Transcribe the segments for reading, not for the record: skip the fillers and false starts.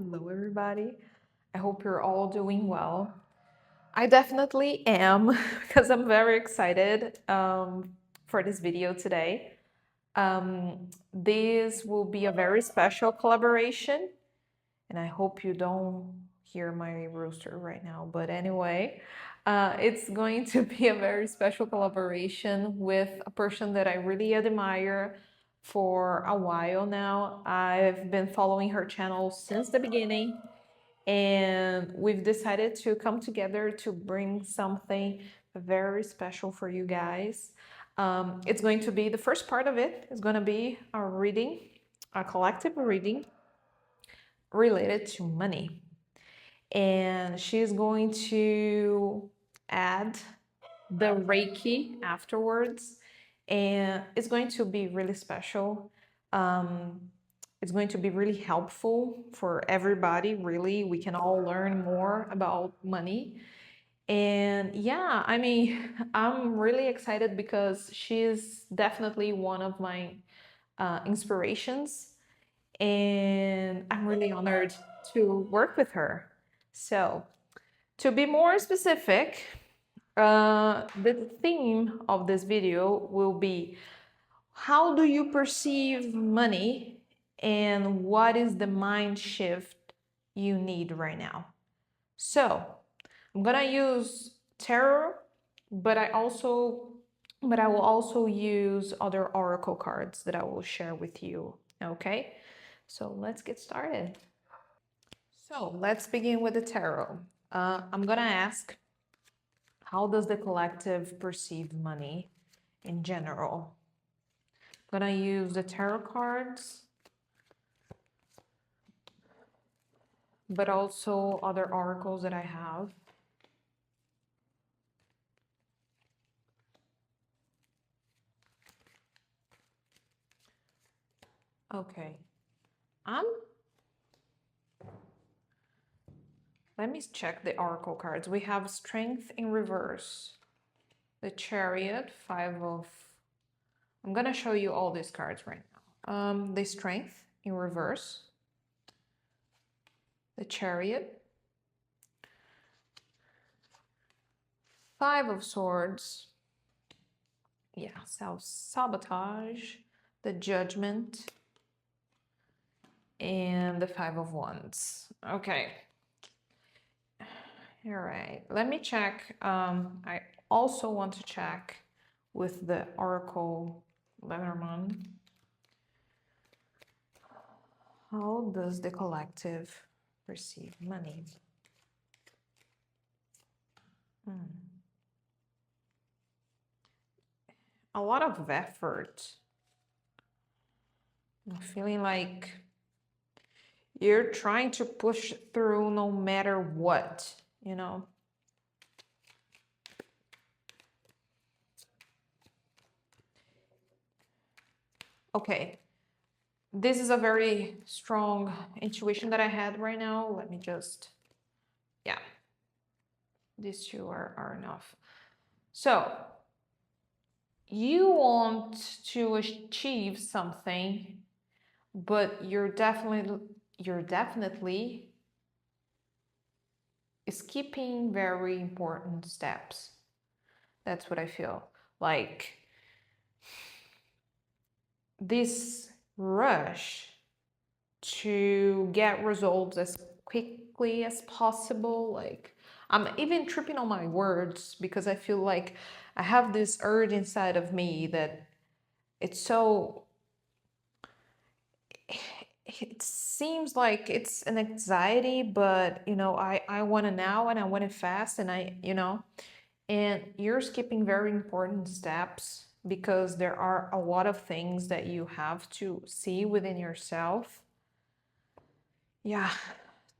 Hello, everybody. I hope you're all doing well. I definitely am because I'm very excited for this video today. This will be a very special collaboration, and I hope you don't hear my rooster right now. But anyway, it's going to be a very special collaboration with a person that I really admire for a while now. I've been following her channel since the beginning, and we've decided to come together to bring something very special for you guys. It's going to be the first part of it is going to be a reading, a collective reading related to money. And she's going to add the Reiki afterwards, and it's going to be really special. It's going to be really helpful for everybody, really. We can all learn more about money. And yeah, I mean, I'm really excited because she's definitely one of my inspirations, and I'm really honored to work with her. So, to be more specific, the theme of this video will be how do you perceive money and what is the mind shift you need right now? So, I'm gonna use tarot, but I will also use other oracle cards that I will share with you. Okay? So, let's get started. So, let's begin with the tarot. I'm gonna ask, how does the collective perceive money in general? I'm gonna use the tarot cards, but also other oracles that I have. Okay. Let me check the oracle cards. We have Strength in reverse, the Chariot, I'm gonna show you all these cards right now. The Strength in reverse, the Chariot, Five of Swords, yeah, self-sabotage, the Judgment, and the Five of Wands. Okay. All right, let me check. I also want to check with the Oracle Lenormand. How does the collective perceive money? A lot of effort. I'm feeling like you're trying to push through no matter what, you know? Okay, this is a very strong intuition that I had right now. Let me just, yeah, these two are enough. So, you want to achieve something, but you're definitely skipping very important steps. That's what I feel. Like this rush to get results as quickly as possible. Like, I'm even tripping on my words because I feel like I have this urge inside of me that it's so, it seems like it's an anxiety, but you know, I want it now and I want it fast, and and you're skipping very important steps because there are a lot of things that you have to see within yourself, yeah,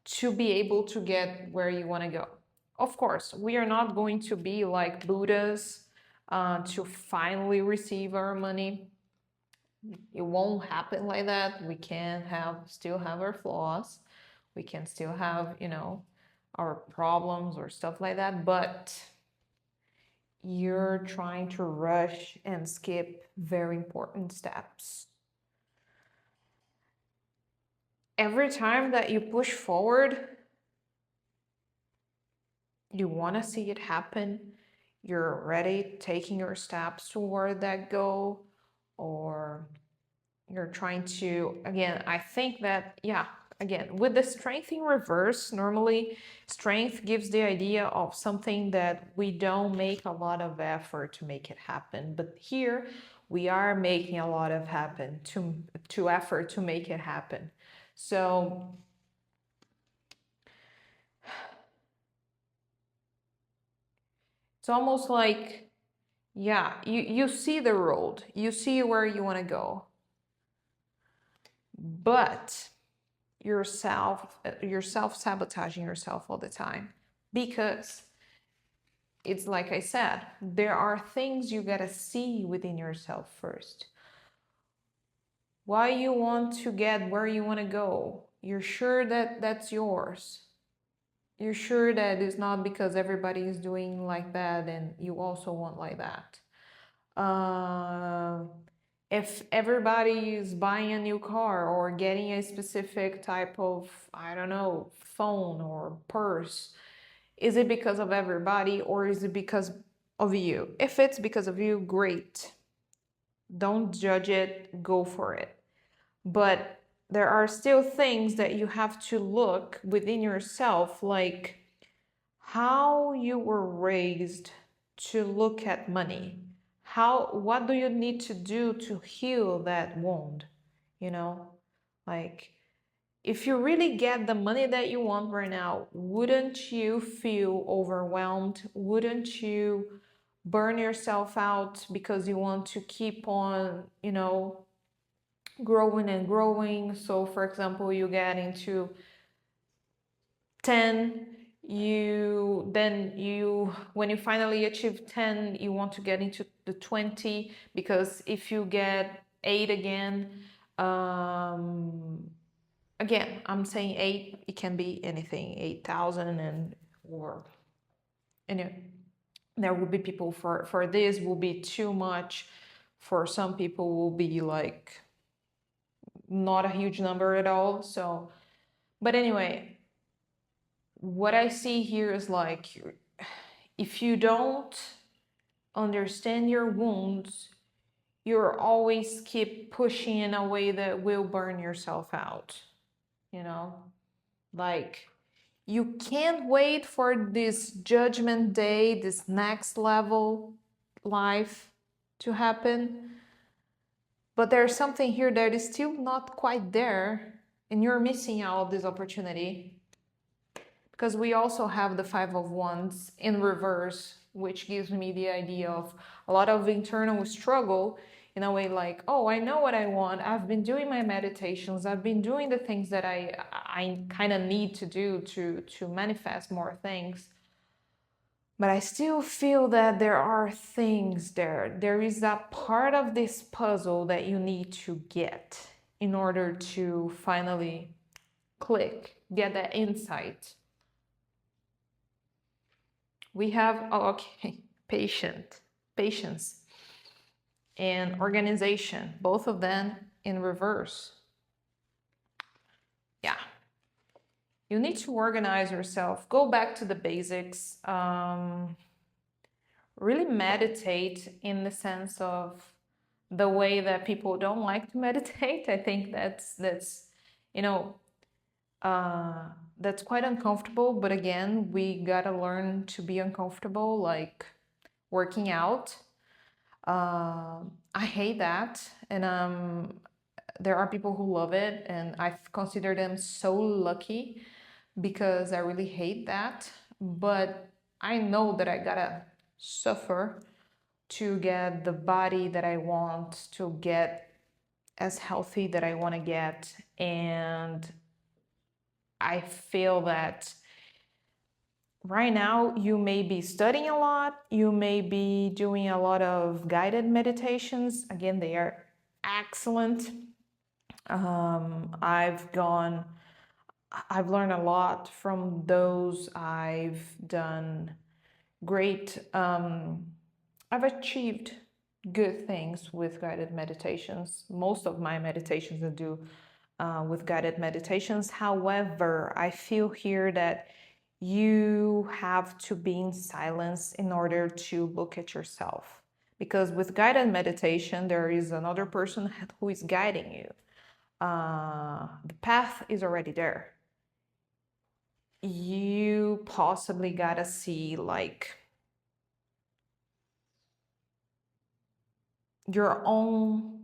to be able to get where you want to go. Of course, we are not going to be like Buddhas to finally receive our money. It won't happen like that. We can still have our flaws. We can still have, our problems or stuff like that, but you're trying to rush and skip very important steps. every time that you push forward, you want to see it happen. You're already taking your steps toward that goal, or you're trying to, again, I think that, yeah, again, with the strength in reverse, normally strength gives the idea of something that we don't make a lot of effort to make it happen. But here we are making a lot of happen to effort to make it happen. So it's almost like, yeah, you see the road, you see where you want to go, but you're self-sabotaging yourself all the time, because it's like I said, there are things you gotta see within yourself first. Why you want to get where you want to go? You're sure that that's yours? You're sure that it's not because everybody is doing like that and you also want like that? If everybody is buying a new car or getting a specific type of, I don't know, phone or purse, is it because of everybody or is it because of you? If it's because of you, great. Don't judge it, go for it. But there are still things that you have to look within yourself, like how you were raised to look at money. What do you need to do to heal that wound? You know, like if you really get the money that you want right now, wouldn't you feel overwhelmed? Wouldn't you burn yourself out because you want to keep on, growing and growing? So for example, you get into 10, when you finally achieve 10, you want to get into the 20, because if you get 8 again, again, I'm saying 8, it can be anything, 8,000, or there will be people for this will be too much, for some people will be like not a huge number at all. So, but anyway, what I see here is like, if you don't understand your wounds, you're always keep pushing in a way that will burn yourself out, like you can't wait for this judgment day, this next level life to happen, but there's something here that is still not quite there and you're missing out this opportunity. Because we also have the Five of Wands in reverse, which gives me the idea of a lot of internal struggle, in a way like, oh, I know what I want. I've been doing my meditations. I've been doing the things that I kind of need to do to manifest more things. But I still feel that there are things there. There is a part of this puzzle that you need to get in order to finally click, get that insight. We have, patience, and organization, both of them in reverse. Yeah. You need to organize yourself, go back to the basics, really meditate in the sense of the way that people don't like to meditate. I think that's quite uncomfortable, but again, we gotta learn to be uncomfortable, like working out. I hate that, and there are people who love it, and I consider them so lucky, because I really hate that. But I know that I gotta suffer to get the body that I want, to get as healthy that I want to get. And I feel that right now you may be studying a lot, you may be doing a lot of guided meditations. Again, they are excellent. I've learned a lot from those. I've done great, I've achieved good things with guided meditations. Most of my meditations I do with guided meditations. However, I feel here that you have to be in silence in order to look at yourself. Because with guided meditation, there is another person who is guiding you. The path is already there. You possibly gotta see like your own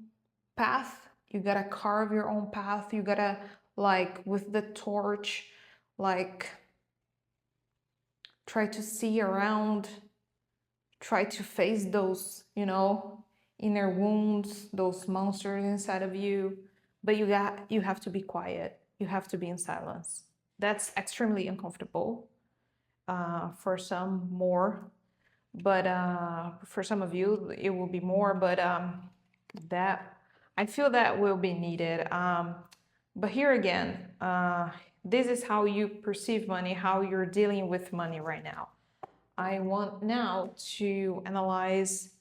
path. You gotta carve your own path. You gotta, like, with the torch, like, try to see around, try to face those, you know, inner wounds, those monsters inside of you. But you have to be quiet. You have to be in silence. That's extremely uncomfortable for some more, but for some of you it will be more, but that I feel that will be needed. But here again, this is how you perceive money, how you're dealing with money right now. I want now to analyze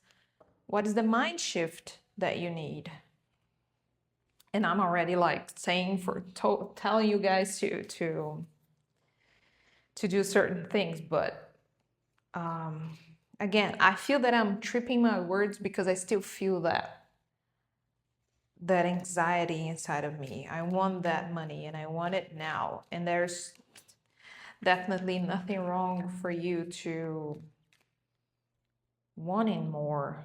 what is the mind shift that you need. And I'm already like saying telling you guys to do certain things, but again, I feel that I'm tripping my words because I still feel that anxiety inside of me. I want that money and I want it now. And there's definitely nothing wrong for you to wanting more,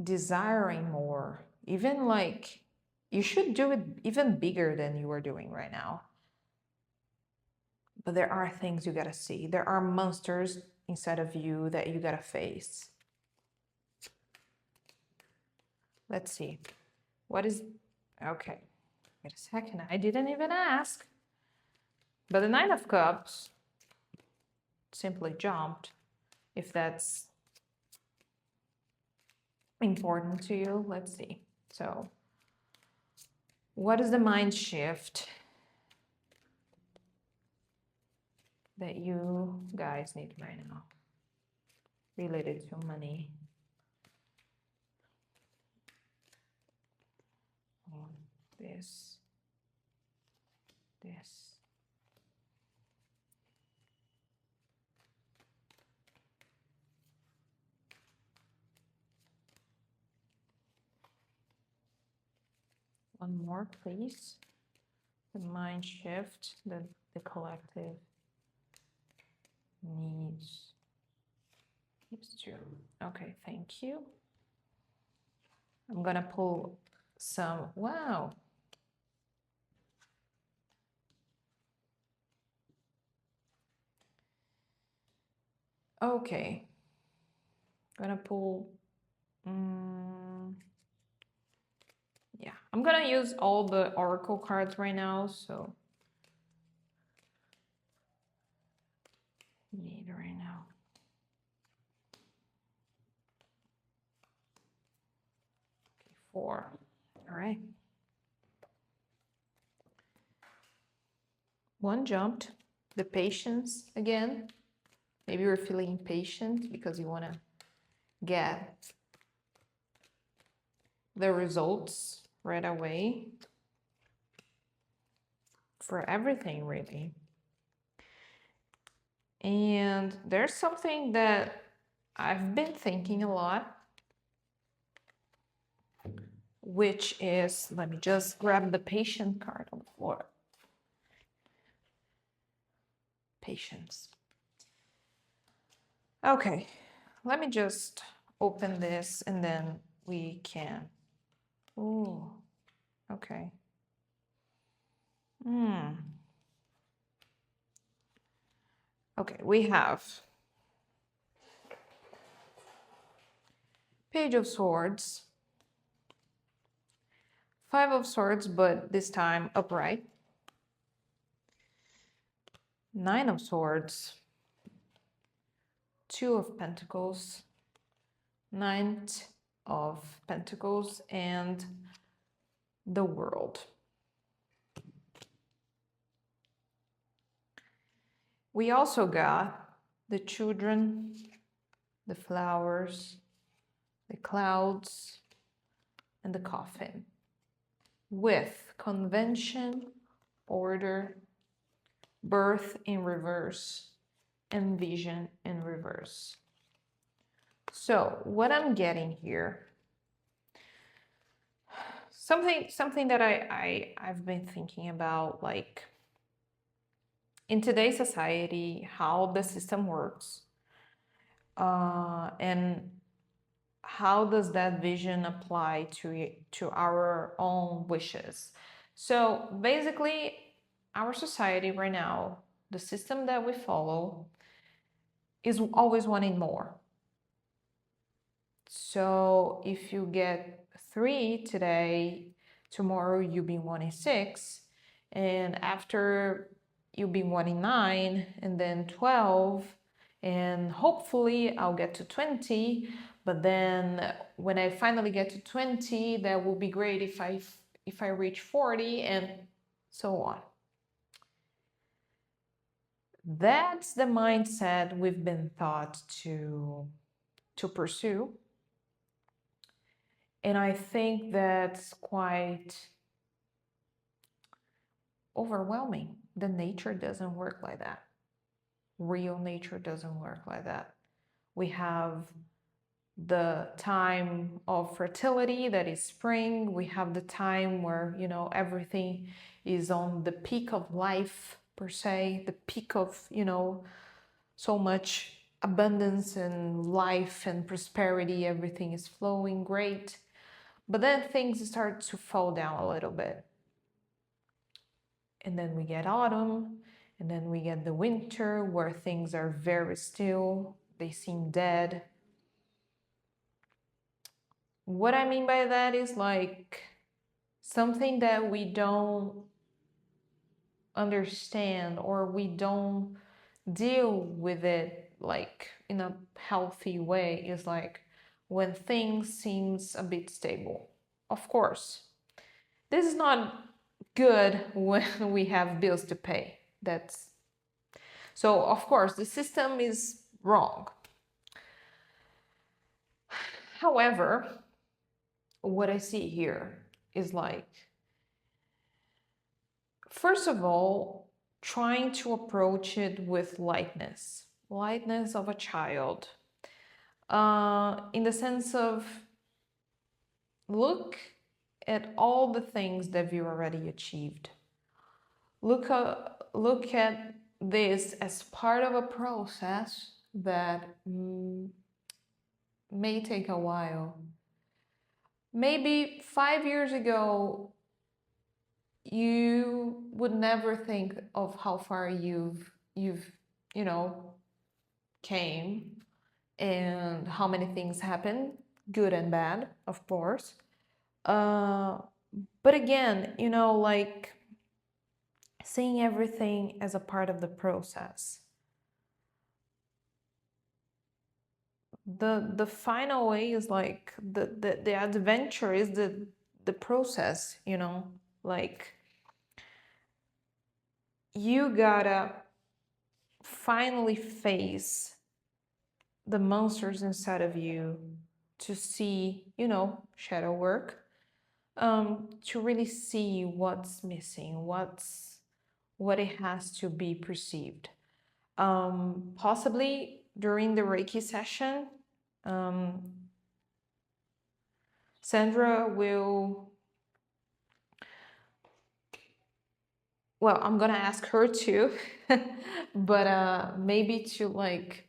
desiring more. Even like you should do it even bigger than you are doing right now. But there are things you gotta see. There are monsters inside of you that you gotta face. Let's see. What is... Okay. Wait a second. I didn't even ask. But the Nine of Cups simply jumped. If that's important to you, let's see. So, what is the mind shift that you guys need right now related to money? This. One more, please. The mind shift, the collective needs. Two. Okay, thank you. I'm gonna pull some. Wow. Okay. I'm gonna pull. Yeah, I'm gonna use all the oracle cards right now, so need right now. Okay, 4. All right. 1 jumped. The patience again. Maybe you're feeling impatient because you want to get the results right away for everything, really. And there's something that I've been thinking a lot, which is, let me just grab the patient card on the floor. Patience. Okay, let me just open this and then we can. Oh, okay. Okay, we have Page of Swords, 5 of Swords, but this time upright, 9 of Swords, 2 of Pentacles, 9 of Pentacles, and the World. We also got the children, the flowers, the clouds, and the coffin. with convention, order, birth in reverse, and vision in reverse. So what I'm getting here, something that I've been thinking about, like in today's society, how the system works, and how does that vision apply to our own wishes. So basically, our society right now, the system that we follow, is always wanting more. So if you get 3 today, tomorrow you'll be wanting 6, and after you'll be wanting 9, and then 12, and hopefully I'll get to 20. But then when I finally get to 20, that will be great if I reach 40, and so on. That's the mindset we've been taught to pursue. And I think that's quite overwhelming. The nature doesn't work like that. Real nature doesn't work like that. We have the time of fertility, that is spring. We have the time where, everything is on the peak of life, per se, the peak of, so much abundance and life and prosperity. Everything is flowing great. But then things start to fall down a little bit. And then we get autumn, and then we get the winter where things are very still. They seem dead. What I mean by that is like something that we don't understand, or we don't deal with it like in a healthy way, is like when things seems a bit stable. Of course, this is not good when we have bills to pay. So of course the system is wrong. However, what I see here is like, first of all, trying to approach it with lightness of a child, in the sense of, look at all the things that you already achieved. Look at this as part of a process that may take a while. Maybe 5 years ago, you would never think of how far you've came, and how many things happen, good and bad, of course. But again, like seeing everything as a part of the process. The final way is like the adventure is the process, like you gotta finally face the monsters inside of you to see, shadow work, to really see what's missing, what it has to be perceived. Possibly during the Reiki session, Sandra will, well, I'm gonna ask her too, but maybe to like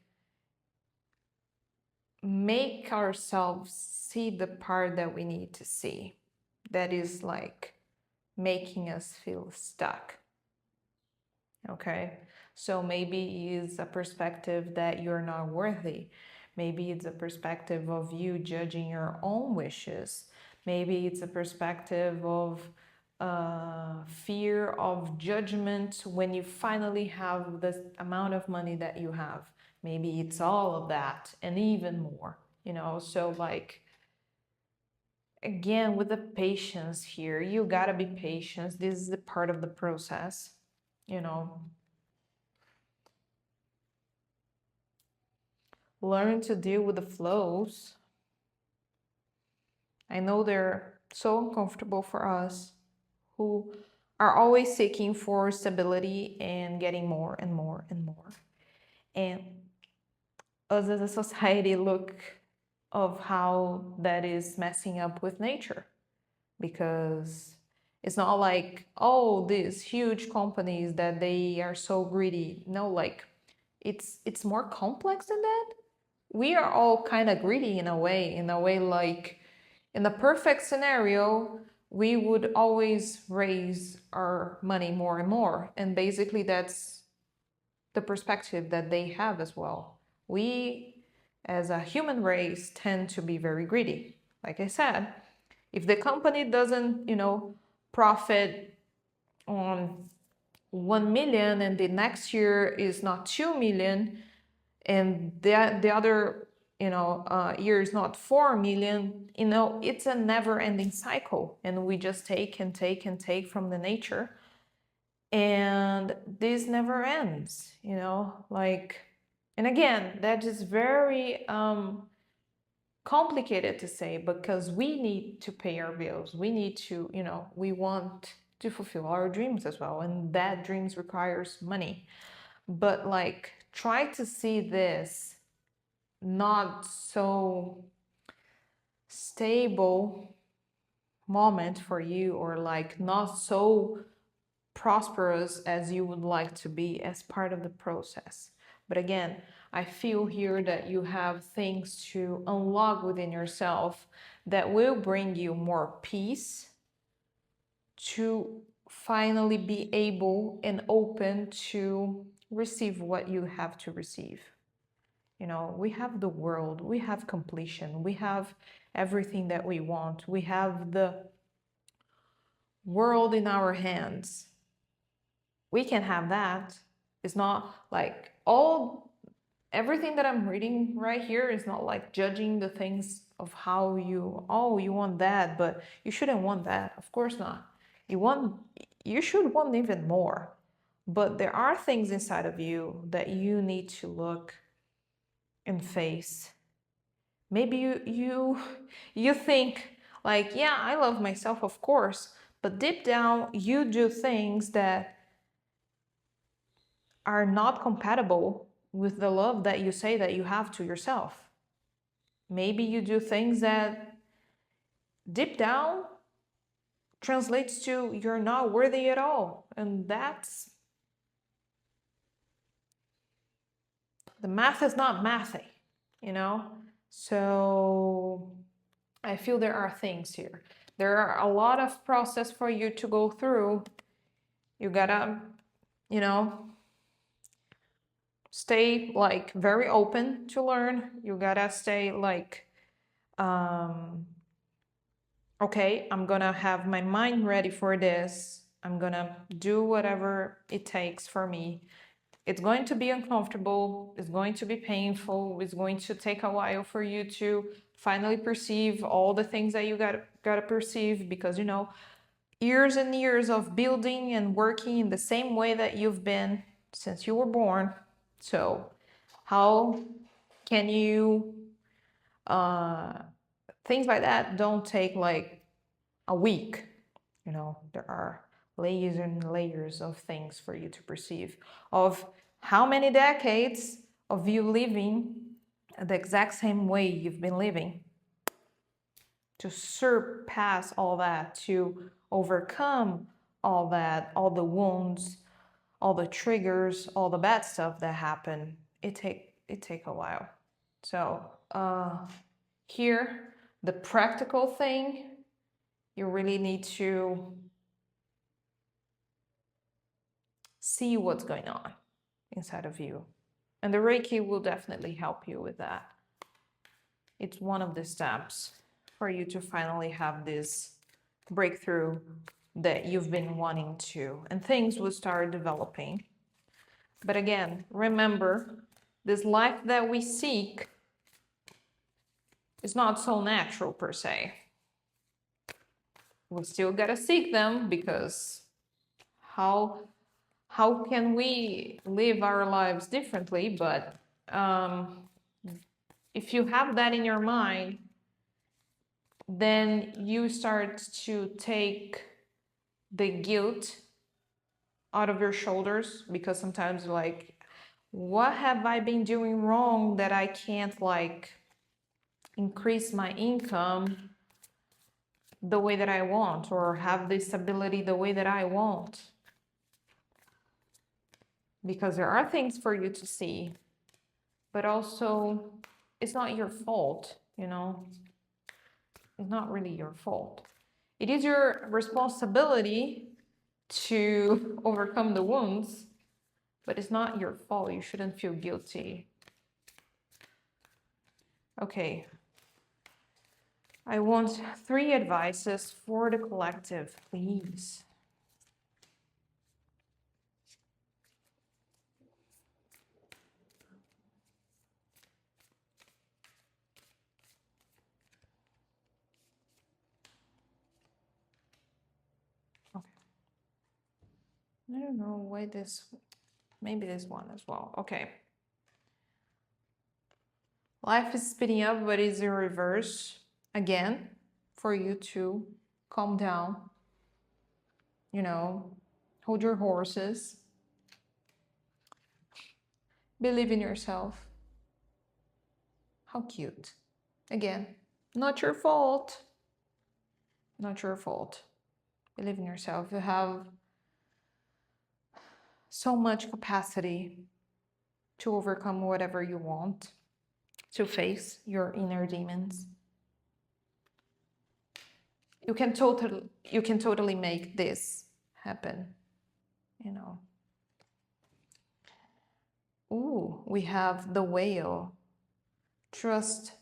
make ourselves see the part that we need to see, that is like making us feel stuck. Okay, so maybe it's a perspective that you're not worthy. Maybe it's a perspective of you judging your own wishes. Maybe it's a perspective of fear of judgment when you finally have this amount of money that you have. Maybe it's all of that and even more, so like, again, with the patience here, you gotta be patient. This is the part of the process, learn to deal with the flows. I know they're so uncomfortable for us, who are always seeking for stability and getting more and more and more. And us as a society look of how that is messing up with nature, because it's not like, oh, these huge companies that they are so greedy. No, like it's more complex than that. We are all kind of greedy in a way like in the perfect scenario, we would always raise our money more and more. And basically that's the perspective that they have as well. We as a human race tend to be very greedy. Like I said, if the company doesn't, profit on 1 million and the next year is not 2 million, and the other year is not 4 million, it's a never-ending cycle, and we just take and take and take from the nature, and this never ends, like. And again, that is very complicated to say, because we need to pay our bills. We need to, we want to fulfill our dreams as well, and that dreams requires money. But like, try to see this not so stable moment for you, or like not so prosperous as you would like to be, as part of the process. But again, I feel here that you have things to unlock within yourself that will bring you more peace, to finally be able and open to receive what you have to receive. We have the world, we have completion, we have everything that we want, we have the world in our hands. We can have that. It's not like everything that I'm reading right here is not like judging the things of how you want that, but you shouldn't want that. Of course not. You should want even more. But there are things inside of you that you need to look and face. Maybe you think like, yeah, I love myself, of course, but deep down you do things that are not compatible with the love that you say that you have to yourself. Maybe you do things that deep down translates to you're not worthy at all, and that's, the math is not mathy, So I feel there are things here. There are a lot of process for you to go through. You gotta, stay like very open to learn. You gotta stay like, okay, I'm gonna have my mind ready for this. I'm gonna do whatever it takes for me. It's going to be uncomfortable. It's going to be painful. It's going to take a while for you to finally perceive all the things that you gotta perceive, because years and years of building and working in the same way that you've been since you were born. So how can you things like that don't take like a week. There are layers and layers of things for you to perceive, of how many decades of you living the exact same way you've been living, to surpass all that, to overcome all that, all the wounds, all the triggers, all the bad stuff that happen. It take a while. So here, the practical thing, you really need to see what's going on inside of you. And the Reiki will definitely help you with that. It's one of the steps for you to finally have this breakthrough that you've been wanting to, and things will start developing. But again, remember, this life that we seek is not so natural per se. We still gotta seek them, because how can we live our lives differently? But if you have that in your mind, then you start to take the guilt out of your shoulders, because sometimes like, what have I been doing wrong that I can't like increase my income the way that I want, or have this stability the way that I want? Because there are things for you to see, but also it's not your fault, you know? It's not really your fault. It is your responsibility to overcome the wounds, but it's not your fault. You shouldn't feel guilty. Okay. I want 3 advices for the collective, please. Okay. I don't know why this, maybe this one as well. Okay. Life is speeding up, but it's in reverse again for you to calm down, you know, hold your horses, believe in yourself. How cute. Again, not your fault. Not your fault. Believe in yourself. You have so much capacity to overcome whatever you want, to face your inner demons. You can totally make this happen, you know. Ooh, we have the whale. Trust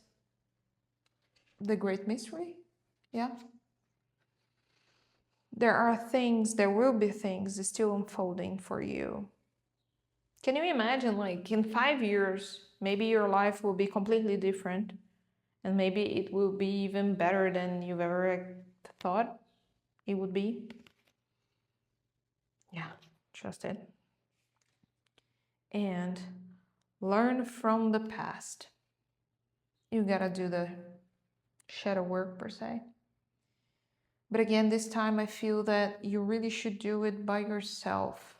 the great mystery. Yeah. There will be things still unfolding for you. Can you imagine, like, in 5 years, maybe your life will be completely different, and maybe it will be even better than you've ever thought it would be? Yeah, trust it. And learn from the past. You gotta do the shadow work, per se. But again, this time I feel that you really should do it by yourself.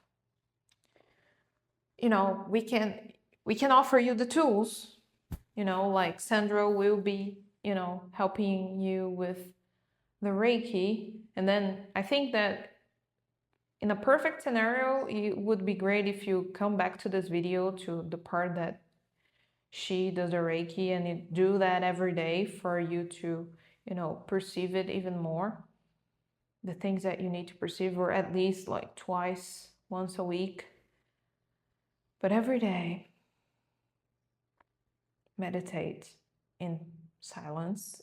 You know, we can offer you the tools, you know, like Sandra will be, you know, helping you with the Reiki. And then I think that in a perfect scenario, it would be great if you come back to this video, to the part that she does the Reiki, and you do that every day for you to, you know, perceive it even more. The things that you need to perceive, or at least like once a week. But every day, meditate in silence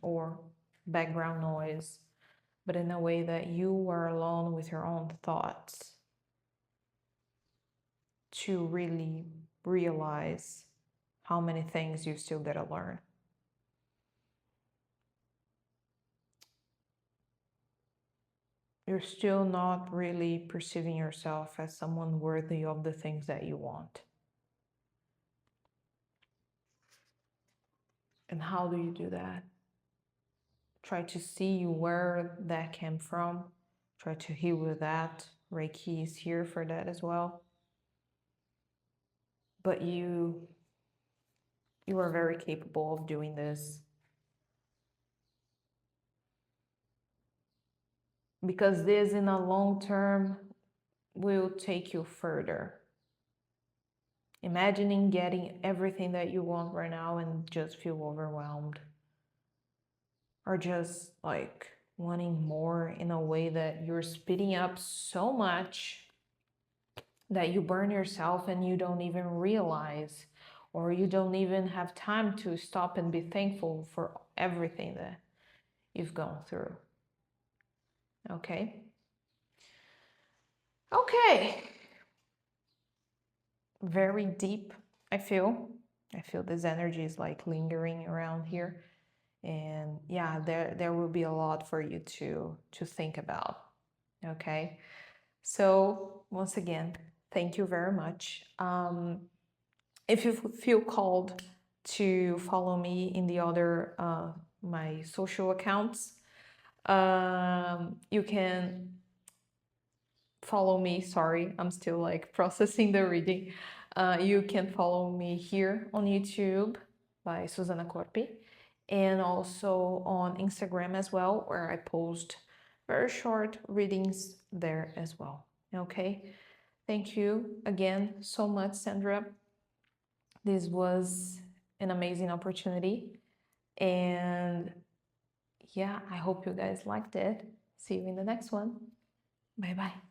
or background noise, but in a way that you are alone with your own thoughts, to really realize how many things you still gotta learn. You're still not really perceiving yourself as someone worthy of the things that you want. And how do you do that? Try to see where that came from. Try to heal with that. Reiki is here for that as well. But you are very capable of doing this. Because this, in a long term, will take you further. Imagining getting everything that you want right now and just feel overwhelmed. Or just like wanting more in a way that you're speeding up so much that you burn yourself and you don't even realize, or you don't even have time to stop and be thankful for everything that you've gone through. Okay? Okay. Very deep, I feel. I feel this energy is like lingering around here. And yeah, there will be a lot for you to think about. Okay? So once again, thank you very much. If you feel called to follow me in the other my social accounts, you can follow me. Sorry, I'm still like processing the reading. You can follow me here on YouTube by Susana Corpi, and also on Instagram as well, where I post very short readings there as well. Okay, thank you again so much, Sandra. This was an amazing opportunity, and yeah, I hope you guys liked it. See you in the next one. Bye bye.